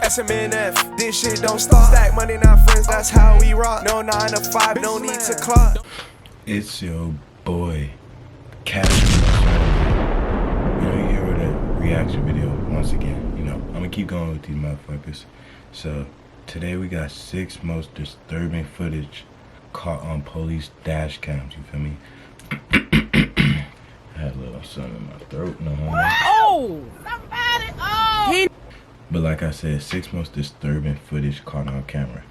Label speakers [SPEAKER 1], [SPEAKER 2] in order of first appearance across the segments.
[SPEAKER 1] gas and if this shit don't stop. Stack money, not friends, that's how we rock. No 9 to 5, no need to clock.
[SPEAKER 2] It's your boy, Cashmernosweater. You here with a reaction video once again. You know, I'm gonna keep going with these motherfuckers. So, today we got 6 most disturbing footage caught on police dash cams, you feel me? I had a little something in my throat, no homo.
[SPEAKER 3] Oh! Somebody! Oh!
[SPEAKER 2] But like I said, 6 most disturbing footage caught on camera.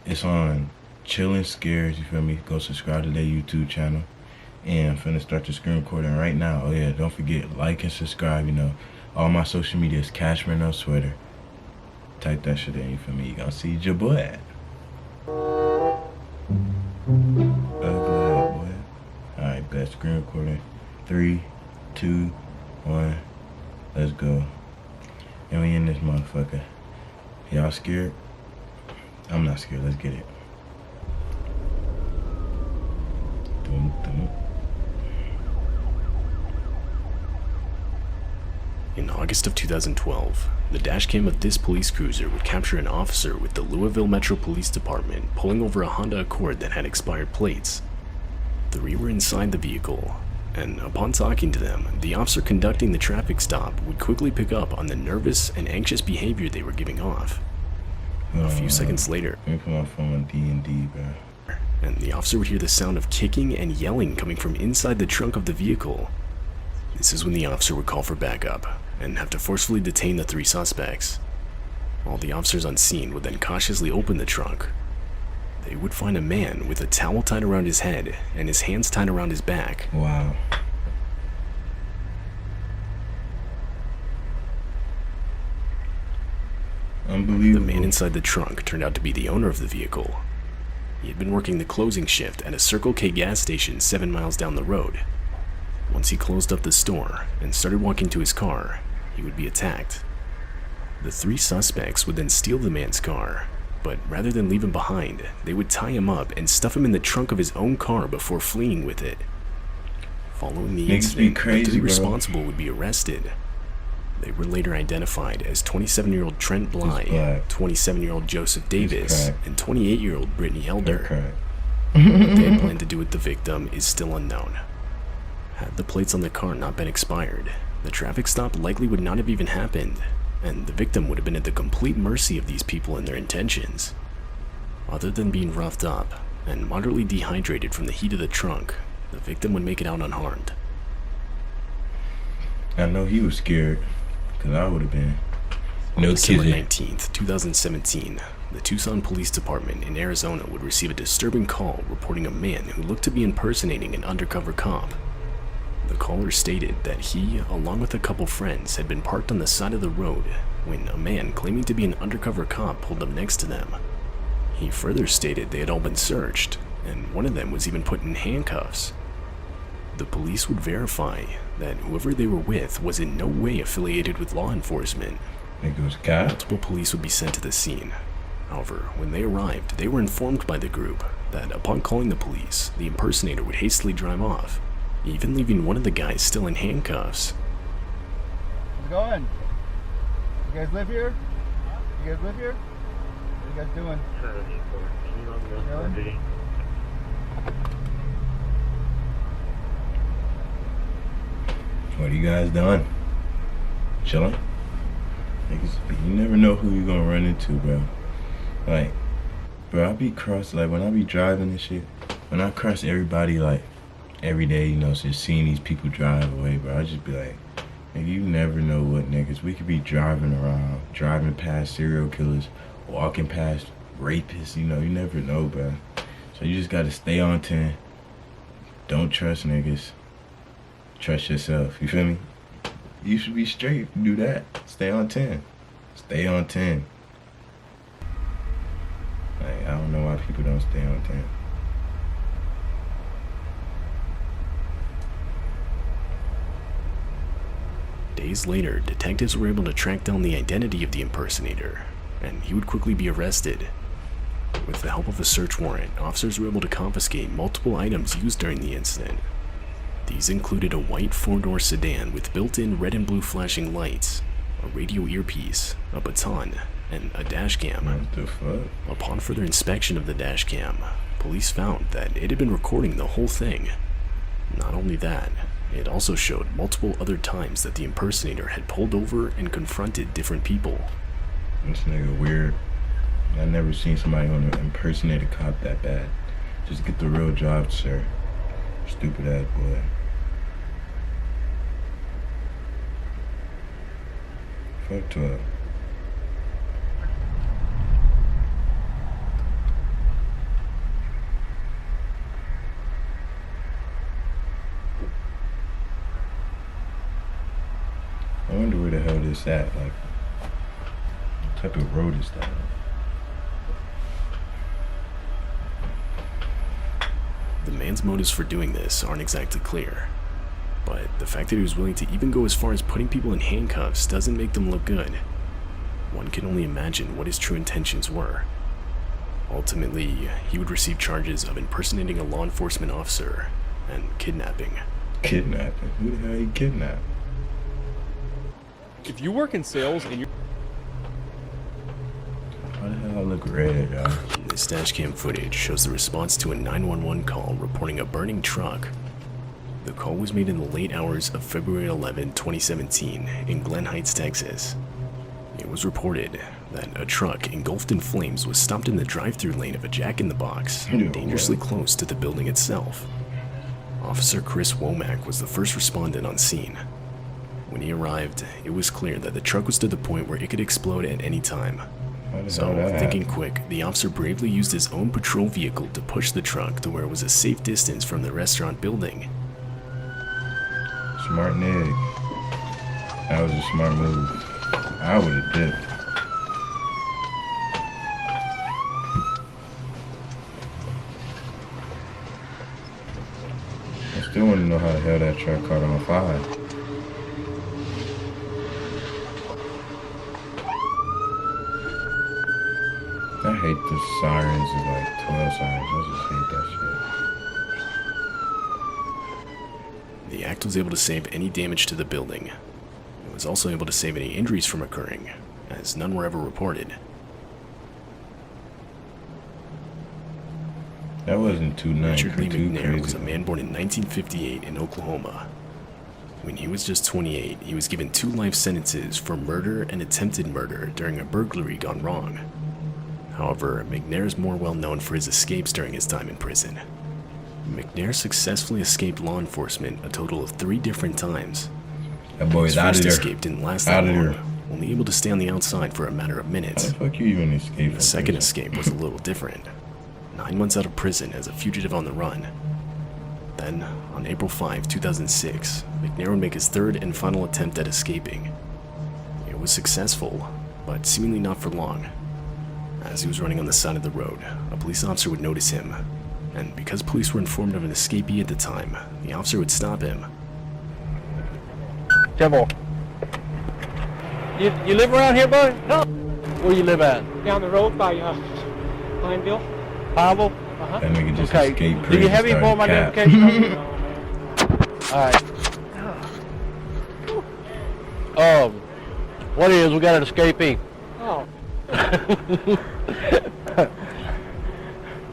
[SPEAKER 2] It's on Chillin' Scares, you feel me? Go subscribe to their YouTube channel. And I'm finna start the screen recording right now. Oh yeah, don't forget, like and subscribe, you know. All my social media is Cashmernosweater. Type that shit in, you feel me? You gonna see your boy. Boy. Alright, best screen recording. 3, 2, 1, let's go. And we in this motherfucker. Y'all scared? I'm not scared, let's get it. Dum, dum.
[SPEAKER 4] In August of 2012, the dashcam of this police cruiser would capture an officer with the Louisville Metro Police Department pulling over a Honda Accord that had expired plates. 3 were inside the vehicle, and upon talking to them, the officer conducting the traffic stop would quickly pick up on the nervous and anxious behavior they were giving off. A few seconds later,
[SPEAKER 2] let me put my phone on D&D, bro.
[SPEAKER 4] And the officer would hear the sound of kicking and yelling coming from inside the trunk of the vehicle. This is when the officer would call for backup and have to forcefully detain the 3 suspects. All the officers on scene would then cautiously open the trunk. They would find a man with a towel tied around his head and his hands tied around his back.
[SPEAKER 2] Wow. Unbelievable.
[SPEAKER 4] The man inside the trunk turned out to be the owner of the vehicle. He had been working the closing shift at a Circle K gas station 7 miles down the road. Once he closed up the store and started walking to his car, he would be attacked. The 3 suspects would then steal the man's car, but rather than leave him behind, they would tie him up and stuff him in the trunk of his own car before fleeing with it. Following the incident, the 3 responsible would be arrested. They were later identified as 27-year-old Trent Bly, 27-year-old Joseph Davis, and 28-year-old Brittany Elder. What they had planned to do with the victim is still unknown. Had the plates on the car not been expired, the traffic stop likely would not have even happened, and the victim would have been at the complete mercy of these people and their intentions. Other than being roughed up and moderately dehydrated from the heat of the trunk, the victim would make it out unharmed.
[SPEAKER 2] I know he was scared, because I would have been.
[SPEAKER 4] On December 19th, 2017, the Tucson Police Department in Arizona would receive a disturbing call reporting a man who looked to be impersonating an undercover cop. The caller stated that he, along with a couple friends, had been parked on the side of the road when a man claiming to be an undercover cop pulled up next to them. He further stated they had all been searched, and one of them was even put in handcuffs. The police would verify that whoever they were with was in no way affiliated with law enforcement. Multiple police would be sent to the scene. However, when they arrived, they were informed by the group that upon calling the police, the impersonator would hastily drive off, even leaving one of the guys still in handcuffs.
[SPEAKER 5] How's it going? You guys live here? You guys live here? What are you guys doing? Really?
[SPEAKER 2] What are you guys doing? Chilling? Niggas, you never know who you're gonna run into, bro. Like, bro, I be when I be driving and shit, when I cross everybody, like, every day, you know, just seeing these people drive away, bro, I just be like, nigga, you never know what niggas. We could be driving around, driving past serial killers, walking past rapists, you know, you never know, bro. So you just gotta stay on 10. Don't trust niggas. Trust yourself, you feel me? You should be straight if you do that. Stay on 10. Stay on 10. Like, I don't know why people don't stay on 10.
[SPEAKER 4] Days later, detectives were able to track down the identity of the impersonator, and he would quickly be arrested. With the help of a search warrant, officers were able to confiscate multiple items used during the incident. These included a white 4-door sedan with built-in red and blue flashing lights, a radio earpiece, a baton, and a dash cam.
[SPEAKER 2] What the fuck?
[SPEAKER 4] Upon further inspection of the dash cam, police found that it had been recording the whole thing. Not only that, it also showed multiple other times that the impersonator had pulled over and confronted different people.
[SPEAKER 2] This nigga weird. I never seen somebody want to impersonate a cop that bad. Just get the real job, sir. Stupid ass boy. Fuck 12. I wonder where the hell this at. Like, what type of road is that?
[SPEAKER 4] The man's motives for doing this aren't exactly clear, but the fact that he was willing to even go as far as putting people in handcuffs doesn't make them look good. One can only imagine what his true intentions were. Ultimately, he would receive charges of impersonating a law enforcement officer and kidnapping.
[SPEAKER 2] Kidnapping? Who the hell he kidnapped?
[SPEAKER 6] If you work in sales and you're...
[SPEAKER 2] Why the hell I look red, y'all?
[SPEAKER 4] This dashcam footage shows the response to a 911 call reporting a burning truck. The call was made in the late hours of February 11, 2017 in Glen Heights, Texas. It was reported that a truck engulfed in flames was stopped in the drive-thru lane of a Jack in the Box, dangerously close to the building itself. Officer Chris Womack was the first respondent on scene. When he arrived, it was clear that the truck was to the point where it could explode at any time. So, thinking quick, the officer bravely used his own patrol vehicle to push the truck to where it was a safe distance from the restaurant building.
[SPEAKER 2] Smart nigga. That was a smart move. I would have dipped. I still want to know how the hell that truck caught on fire. I hate the sirens of like 12 sirens. I just hate that shit.
[SPEAKER 4] The act was able to save any damage to the building. It was also able to save any injuries from occurring, as none were ever reported.
[SPEAKER 2] That wasn't too nice.
[SPEAKER 4] Richard Lee
[SPEAKER 2] Too
[SPEAKER 4] McNair
[SPEAKER 2] crazy.
[SPEAKER 4] was a man born in 1958 in Oklahoma. When he was just 28, he was given 2 life sentences for murder and attempted murder during a burglary gone wrong. However, McNair is more well known for his escapes during his time in prison. McNair successfully escaped law enforcement a total of 3 different times.
[SPEAKER 2] That boy's
[SPEAKER 4] His
[SPEAKER 2] out of
[SPEAKER 4] first
[SPEAKER 2] there.
[SPEAKER 4] escape didn't last that
[SPEAKER 2] Out of
[SPEAKER 4] long,
[SPEAKER 2] there.
[SPEAKER 4] only able to stay on the outside for a matter of
[SPEAKER 2] How
[SPEAKER 4] minutes.
[SPEAKER 2] the fuck you even escape?
[SPEAKER 4] The second escape was a little different. 9 months out of prison as a fugitive on the run. Then, on April 5, 2006, McNair would make his 3rd and final attempt at escaping. It was successful, but seemingly not for long. As he was running on the side of the road, a police officer would notice him, and because police were informed of an escapee at the time, the officer would stop him.
[SPEAKER 7] Jimbo. You live around here, bud? No. Where you live at?
[SPEAKER 8] Down the road by Pineville.
[SPEAKER 7] Pineville?
[SPEAKER 8] Uh-huh.
[SPEAKER 2] That nigga just
[SPEAKER 7] Okay.
[SPEAKER 2] escaped.
[SPEAKER 7] Do you have any more of my
[SPEAKER 2] cap.
[SPEAKER 7] identification?
[SPEAKER 8] Oh, man.
[SPEAKER 7] All right. What is? We got an escapee.
[SPEAKER 8] Oh.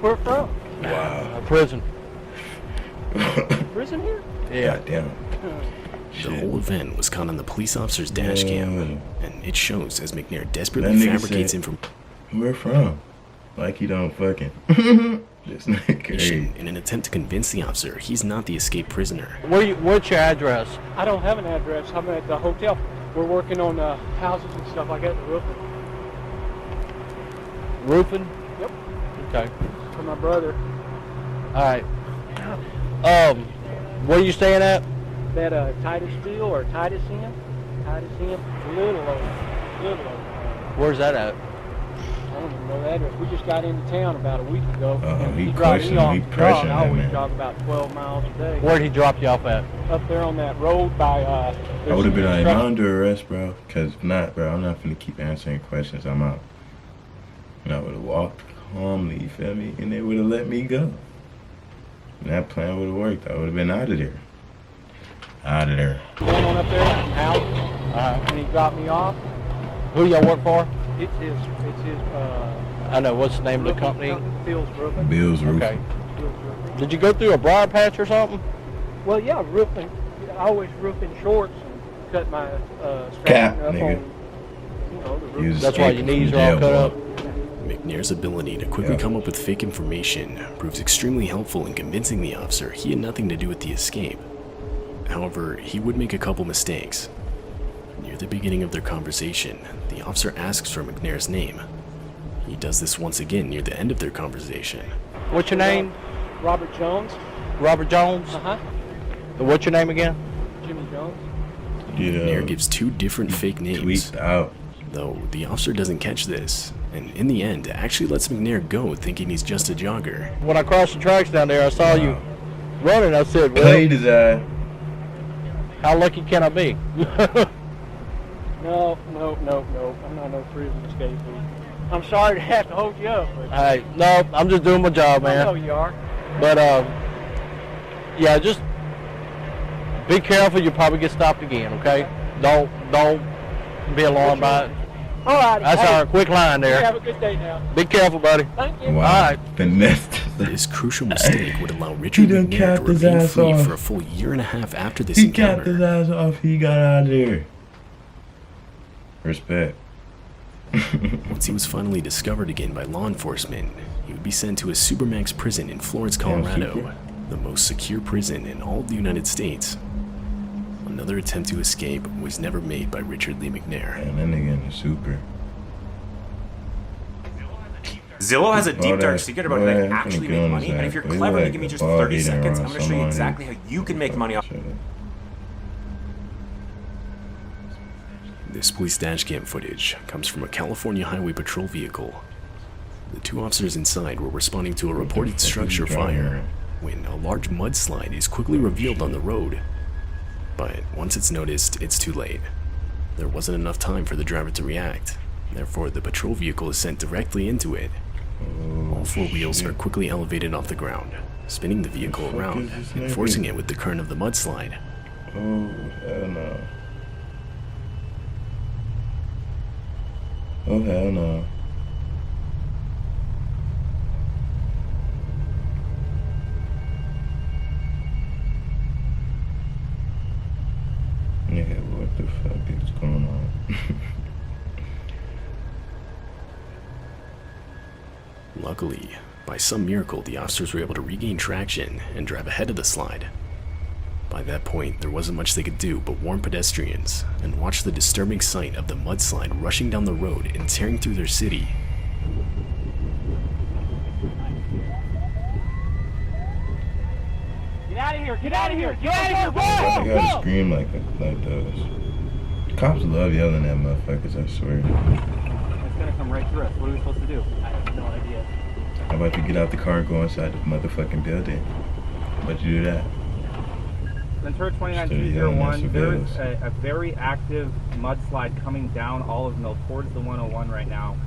[SPEAKER 8] Where from?
[SPEAKER 2] Wow.
[SPEAKER 7] Prison.
[SPEAKER 8] Prison here?
[SPEAKER 7] Yeah.
[SPEAKER 2] Goddamn.
[SPEAKER 4] The whole event was caught on the police officer's dash cam, and it shows as McNair desperately
[SPEAKER 2] That nigga
[SPEAKER 4] fabricates
[SPEAKER 2] said-
[SPEAKER 4] information
[SPEAKER 2] Where from? Like he don't fucking. This nigga crazy.
[SPEAKER 4] in an attempt to convince the officer he's not the escaped prisoner.
[SPEAKER 7] What's your address?
[SPEAKER 8] I don't have an address. I'm at the hotel. We're working on houses and stuff like that, the roofing.
[SPEAKER 7] Roofing?
[SPEAKER 8] Yep.
[SPEAKER 7] Okay.
[SPEAKER 8] For my brother.
[SPEAKER 7] All right. Where are you staying at?
[SPEAKER 8] That Titus Steel or Titus Inn? Titus Inn. A little over.
[SPEAKER 7] Where's that at?
[SPEAKER 8] I don't even know the address. We just got into town about a week ago. and
[SPEAKER 2] he
[SPEAKER 8] dropped me
[SPEAKER 2] questioning,
[SPEAKER 8] off
[SPEAKER 2] he
[SPEAKER 8] the truck.
[SPEAKER 2] pressuring
[SPEAKER 8] I
[SPEAKER 2] that
[SPEAKER 8] always
[SPEAKER 2] man.
[SPEAKER 8] drive about 12 miles a day.
[SPEAKER 7] Where'd he drop you off at?
[SPEAKER 8] Up there on that road by
[SPEAKER 2] I would have been like, I'm under arrest, bro. Cause if not, bro, I'm not finna keep answering questions. I'm out. And I would have walked calmly, you feel me? And they would have let me go. And that plan would have worked. I would have been out of there. Out of there.
[SPEAKER 8] Going on up there, house, and he dropped me off.
[SPEAKER 7] Who y'all work for?
[SPEAKER 8] It's his.
[SPEAKER 7] I know. What's the name of the company?
[SPEAKER 8] Bill's Roofing.
[SPEAKER 2] Bill's Roof.
[SPEAKER 7] Okay.
[SPEAKER 8] Bill's Roofing.
[SPEAKER 7] Did you go through a briar patch or something?
[SPEAKER 8] Well, yeah, roofing. I always roof in shorts and cut my
[SPEAKER 2] Cap,
[SPEAKER 8] strapping up
[SPEAKER 2] nigga.
[SPEAKER 8] on, you know, the
[SPEAKER 2] He was
[SPEAKER 8] roof.
[SPEAKER 7] That's why your
[SPEAKER 2] escaping
[SPEAKER 7] knees
[SPEAKER 2] from
[SPEAKER 7] are all
[SPEAKER 2] jail,
[SPEAKER 7] cut up.
[SPEAKER 2] boy.
[SPEAKER 4] McNair's ability to quickly
[SPEAKER 2] Yeah.
[SPEAKER 4] come up with fake information proves extremely helpful in convincing the officer he had nothing to do with the escape. However, he would make a couple mistakes. Near the beginning of their conversation, the officer asks for McNair's name. He does this once again near the end of their conversation.
[SPEAKER 7] What's your name?
[SPEAKER 8] Robert Jones.
[SPEAKER 7] Robert Jones?
[SPEAKER 8] Uh-huh.
[SPEAKER 7] And what's your name again?
[SPEAKER 8] Jimmy Jones.
[SPEAKER 4] McNair gives two different fake names,
[SPEAKER 2] Tweet out.
[SPEAKER 4] though the officer doesn't catch this, and in the end actually lets McNair go thinking he's just a jogger.
[SPEAKER 7] When I crossed the tracks down there, I saw you running. I said, well,
[SPEAKER 2] Played his ass.
[SPEAKER 7] how lucky can I be?
[SPEAKER 8] No. I'm not no prison escapee. I'm sorry to have to hold you up, but
[SPEAKER 7] Hey, no, I'm just doing my job,
[SPEAKER 8] I know
[SPEAKER 7] man.
[SPEAKER 8] you are.
[SPEAKER 7] But, yeah, just be careful. You'll probably get stopped again, okay? Don't be alarmed by it.
[SPEAKER 8] All right.
[SPEAKER 7] That's our quick line
[SPEAKER 8] You
[SPEAKER 7] there.
[SPEAKER 8] have a good day now.
[SPEAKER 7] Be careful, buddy.
[SPEAKER 8] Thank you.
[SPEAKER 2] Wow.
[SPEAKER 7] Alright.
[SPEAKER 2] Finesse.
[SPEAKER 4] This crucial mistake would allow Richard
[SPEAKER 2] done
[SPEAKER 4] McNair to
[SPEAKER 2] capped his
[SPEAKER 4] remain
[SPEAKER 2] ass
[SPEAKER 4] free
[SPEAKER 2] off.
[SPEAKER 4] for a full year and a half after this
[SPEAKER 2] He capped his
[SPEAKER 4] encounter.
[SPEAKER 2] ass off. He got out of there. Respect.
[SPEAKER 4] Once he was finally discovered again by law enforcement, he would be sent to a Supermax prison in Florence, Colorado,
[SPEAKER 2] super.
[SPEAKER 4] the most secure prison in all of the United States. Another attempt to escape was never made by Richard Lee McNair.
[SPEAKER 2] Man, that nigga in the super.
[SPEAKER 6] Zillow has a deep
[SPEAKER 2] that-
[SPEAKER 6] dark secret about how
[SPEAKER 2] boy,
[SPEAKER 6] they
[SPEAKER 2] I'm
[SPEAKER 6] actually
[SPEAKER 2] finna get
[SPEAKER 6] make
[SPEAKER 2] on
[SPEAKER 6] money,
[SPEAKER 2] his
[SPEAKER 6] and if
[SPEAKER 2] ass,
[SPEAKER 6] you're
[SPEAKER 2] boy. He
[SPEAKER 6] clever
[SPEAKER 2] like
[SPEAKER 6] and give me
[SPEAKER 2] a
[SPEAKER 6] just
[SPEAKER 2] ball
[SPEAKER 6] 30
[SPEAKER 2] eating
[SPEAKER 6] seconds, I'm
[SPEAKER 2] around
[SPEAKER 6] going to show you
[SPEAKER 2] somebody.
[SPEAKER 6] exactly how you can make money off.
[SPEAKER 2] Shut up.
[SPEAKER 4] This police dashcam footage comes from a California highway patrol vehicle. The two officers inside were responding to a reported structure fire when a large mudslide is quickly revealed on the road. But once it's noticed, it's too late. There wasn't enough time for the driver to react. Therefore, the patrol vehicle is sent directly into it. All four wheels are quickly elevated off the ground, spinning the vehicle
[SPEAKER 2] The fuck
[SPEAKER 4] around
[SPEAKER 2] is this
[SPEAKER 4] and
[SPEAKER 2] nigga?
[SPEAKER 4] forcing it with the current of the mudslide.
[SPEAKER 2] Oh, hell no. Oh, hell no. Nigga, what the fuck is going on?
[SPEAKER 4] Luckily, by some miracle, the officers were able to regain traction and drive ahead of the slide. By that point, there wasn't much they could do but warn pedestrians and watch the disturbing sight of the mudslide rushing down the road and tearing through their city.
[SPEAKER 8] Get out of here! Get out of here! Get out of here!
[SPEAKER 2] They
[SPEAKER 8] Whoa!
[SPEAKER 2] gotta scream like those. Cops love yelling at motherfuckers, I swear.
[SPEAKER 5] It's gonna come right through us. What are we supposed to do?
[SPEAKER 8] I have no idea.
[SPEAKER 2] How about you get out the car and go inside the motherfucking building? How about you do that?
[SPEAKER 5] Ventura
[SPEAKER 2] Instead of yelling at
[SPEAKER 5] 29201, there's
[SPEAKER 2] civilians.
[SPEAKER 5] a very active mudslide coming down Olive Mill towards the 101 right now.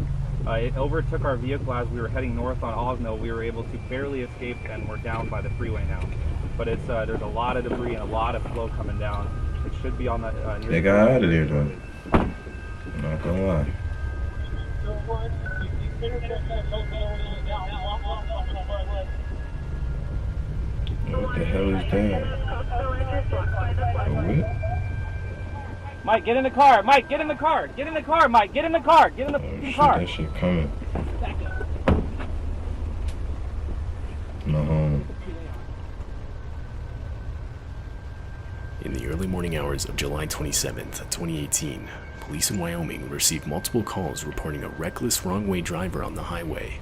[SPEAKER 5] It overtook our vehicle as we were heading north on Olive Mill. We were able to barely escape and we're down by the freeway now. But it's there's a lot of debris and a lot of flow coming down. It should be on the near
[SPEAKER 2] They
[SPEAKER 5] the
[SPEAKER 2] got
[SPEAKER 5] freeway.
[SPEAKER 2] out of there though. I'm not gonna lie. What the hell is that? A whip?
[SPEAKER 5] Mike, get in the car! Mike, get in the car! Get in the car, Mike! Get in the car! Get in the
[SPEAKER 2] Oh
[SPEAKER 5] fucking
[SPEAKER 2] shit,
[SPEAKER 5] car!
[SPEAKER 2] that shit coming. No home.
[SPEAKER 4] In the early morning hours of July 27th, 2018, police in Wyoming received multiple calls reporting a reckless wrong-way driver on the highway.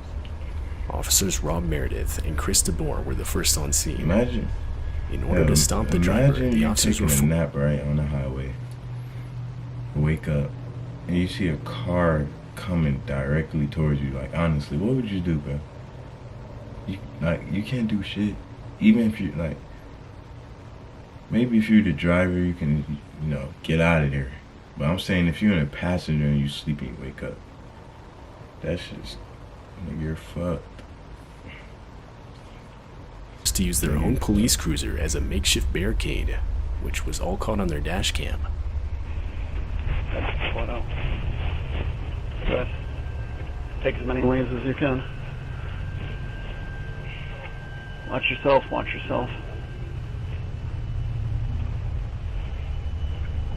[SPEAKER 4] Officers Rob Meredith and Chris DeBoer were the first on scene.
[SPEAKER 2] Imagine.
[SPEAKER 4] In order to stop the driver,
[SPEAKER 2] Imagine
[SPEAKER 4] the
[SPEAKER 2] you
[SPEAKER 4] officers were
[SPEAKER 2] taking a nap right on the highway. Wake up and you see a car coming directly towards you. Like honestly, what would you do, bro? You can't do shit. Even if you like, maybe if you're the driver, you can get out of there. But I'm saying if you're in a passenger and you sleep and you wake up, that's just you're fucked.
[SPEAKER 4] to use their own police cruiser as a makeshift barricade, which was all caught on their dash cam.
[SPEAKER 5] Good.
[SPEAKER 9] Take as many lanes as you can. Watch yourself, watch yourself.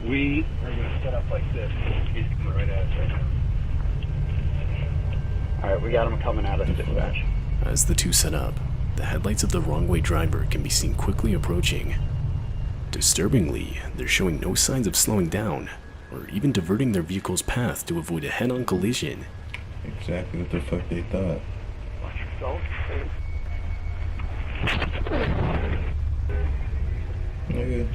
[SPEAKER 9] We are going to set up like this. He's coming right at us right now. Alright, we got him coming at us, dispatch.
[SPEAKER 4] As the two set up, the headlights of the wrong-way driver can be seen quickly approaching. Disturbingly, they're showing no signs of slowing down, or even diverting their vehicle's path to avoid a head-on collision.
[SPEAKER 2] Exactly what the fuck they thought.
[SPEAKER 9] Watch yourself.
[SPEAKER 2] Nigga,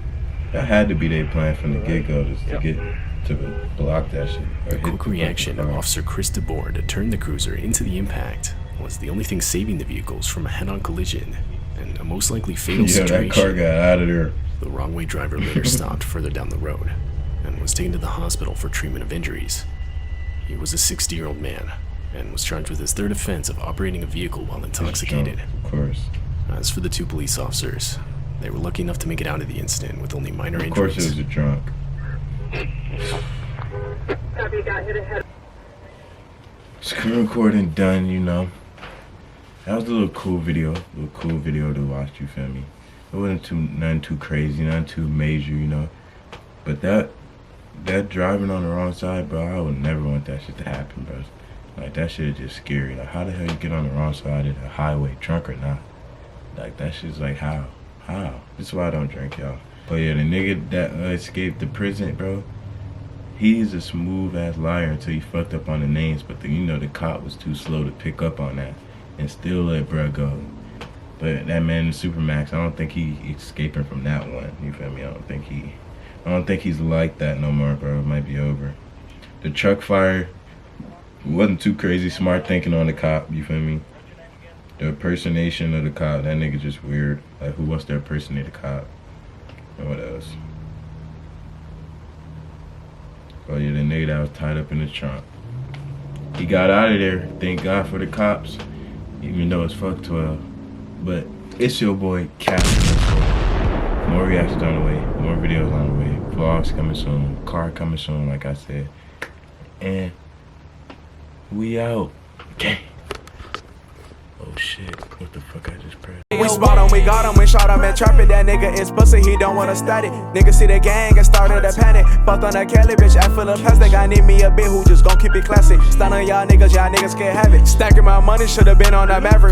[SPEAKER 2] that had to be their plan from the get-go, just to get to block that shit.
[SPEAKER 4] The quick reaction of Officer Chris DeBoer to turn the cruiser into the impact was the only thing saving the vehicles from a head-on collision and a most likely fatal situation.
[SPEAKER 2] That car got out of there.
[SPEAKER 4] The wrong-way driver later stopped further down the road and was taken to the hospital for treatment of injuries. He was a 60-year-old man and was charged with his third offense of operating a vehicle while intoxicated.
[SPEAKER 2] Of course.
[SPEAKER 4] As for the two police officers, they were lucky enough to make it out of the incident with only minor injuries.
[SPEAKER 2] Of course it was a drunk. Screen recording done, you know. That was a little cool video to watch, you feel me? It wasn't nothing too crazy, nothing too major, you know. But that driving on the wrong side, bro, I would never want that shit to happen, bro. Like, that shit is just scary. Like, how the hell you get on the wrong side of the highway, drunk or not? Like, that shit's like, how? This is why I don't drink, y'all. But yeah, the nigga that escaped the prison, bro, he's a smooth ass liar until he fucked up on the names. But the cop was too slow to pick up on that and still let bro go. But that man in Supermax, I don't think he escaping from that one. You feel me? I don't think he's like that no more, bro. It might be over. The truck fire wasn't too crazy. Smart thinking on the cop. You feel me? The impersonation of the cop, that nigga just weird. Like, who wants to impersonate a cop? And what else? Oh yeah, the nigga that was tied up in the trunk. He got out of there, thank God for the cops, even though it's fuck 12. But it's your boy, Cashmernosweater. More reactions on the way, more videos on the way, vlogs coming soon, car coming soon, like I said. And we out. Okay. Oh shit, what the fuck I just pressed?
[SPEAKER 1] We spot him, we got him, we shot him and trap it. That nigga is pussy, he don't wanna study. Nigga see the gang and started a panic. Fucked on a Kelly bitch, I full of plastic. I need me a bitch who just gon' keep it classy. Stun on y'all niggas can't have it. Stacking my money, should've been on that Maverick.